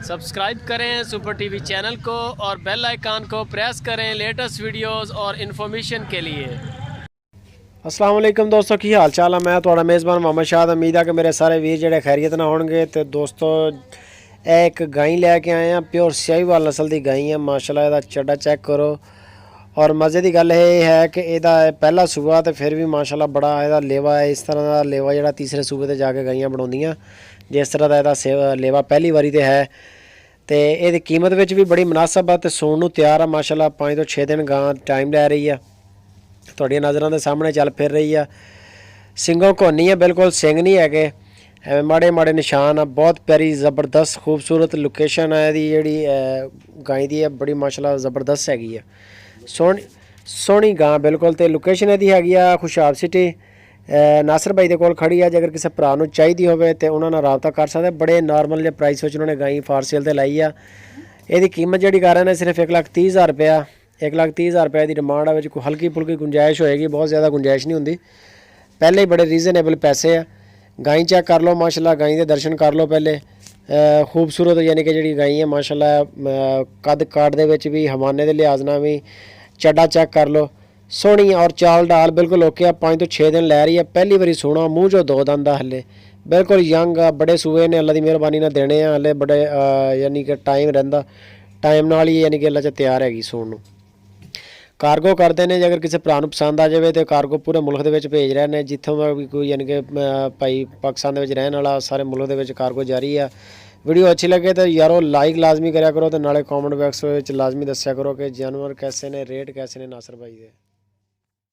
Subscribe करें super TV channel को और बेल आइकन को प्रेस करें लेटेस्ट वीडियोस और इन्फॉर्मेशन के लिए। अस्सलाम वालेकुम दोस्तों, की हाल चाल है। मैं थोड़ा मेज़बान मोहम्मद शाद। उम्मीद है कि मेरे सारे वीर जेडे खैरियत ना होंगे। तो दोस्तों एक गाय लैके आए हैं, प्योर शाहीवाल नस्ल की गाय है। माशाल्लाह इहदा चड्डा चेक करो। और मज़े की गल ये है कि इहदा पहला सूबा तो फिर भी माशाल्लाह बड़ा इहदा लेवा है। इस तरह का लेवा जो तीसरे सूबे से जाके गाइयां बनाउंदियां, जिस तरह का इहदा लेवा पहली बारी तो है। तो ये कीमत भी बड़ी मुनासिब है। तो सूण नूं तैयार है माशाल्लाह। 5 ਤੋਂ 6 दिन गां टाइम लै रही है। ਤੁਹਾਡੀਆਂ नज़रों के सामने चल फिर रही है। सिंगों कोनी है, बिल्कुल सिंग नहीं है, एवं माड़े माड़े निशान है। बहुत प्यारी ज़बरदस्त खूबसूरत लोकेशन है जी गाय की है, बड़ी माशाल्लाह ज़बरदस्त हैगी है। सोहनी गां बिल्कुल। तो लोकेशन यदी हैगी आ खुशाब सिटी। नासर भाई के कोल खड़ी है। अगर किसी भरा नूं चाहिदी होवे तो उन्हां नाल राबता कर सकते। बड़े नॉर्मल जे प्राइस विच उन्होंने गाय फार सेल ते लाई आ। इहदी कीमत जिहड़ी कर रहे हैं सिर्फ 1,30,000 रुपया। 1,30,000 रुपये की डिमांड है। कोई हल्की फुल्की गुंजाइश होएगी, बहुत ज़्यादा गुंजाइश नहीं होंगी। पहले ही बड़े रीजनेबल पैसे आ। गाय चेक कर लो माशाल्लाह, गाय के दर्शन कर लो पहले। खूबसूरत यानी कि जी गाय है माशाल्लाह, कद काट दे विच भी, हवाने के लिहाज नाल भी। चड्डा चेक कर लो, सोहनी और चाल डाल बिल्कुल ओके। 5 ਤੋਂ 6 दिन लै रही है। पहली बारी सोना, मूँह जो 2 दंद आ, हले बिल्कुल यंग आ। बड़े सूए ने अल्लाह की मेहरबानी नाल देने आ, हले बड़े यानी कि टाइम रहिंदा, टाइम नाल ही यानी कि अल्लाह च तैयार हैगी सूण नूं। कार्गो करते हैं, अगर किसी भरा नूं पसंद आ जाए तो कार्गो पूरे मुल्क के भेज रहे हैं। जितों भी कोई यानी कि भाई पाकिस्तान के रहने वाला सारे मुल्क के कार्गो जारी है। वीडियो अच्छी लगे तो यारो लाइक लाजमी करा करो। तो नाले कॉमेंट बॉक्स में लाजमी दस्या करो कि जानवर कैसे ने, रेट कैसे ने नासर भाई दे।